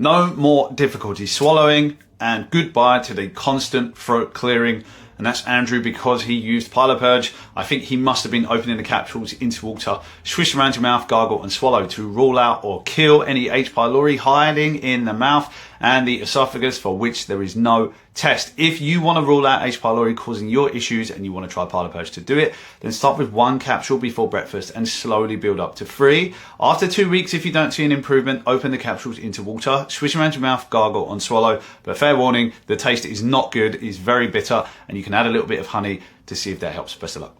No more difficulty swallowing, and goodbye to the constant throat clearing. And that's Andrew because he used PyloPurge. I think he must have been opening the capsules into water, swish around your mouth, gargle and swallow to rule out or kill any H. pylori hiding in the mouth and the esophagus, for which there is no test. If you want to rule out H. pylori causing your issues and you want to try PyloPurge to do it, then start with 1 capsule before breakfast and slowly build up to 3. After 2 weeks, if you don't see an improvement, open the capsules into water, swish around your mouth, gargle and swallow. But fair warning, the taste is not good, it's very bitter, and you can add a little bit of honey to see if that helps. Best of luck.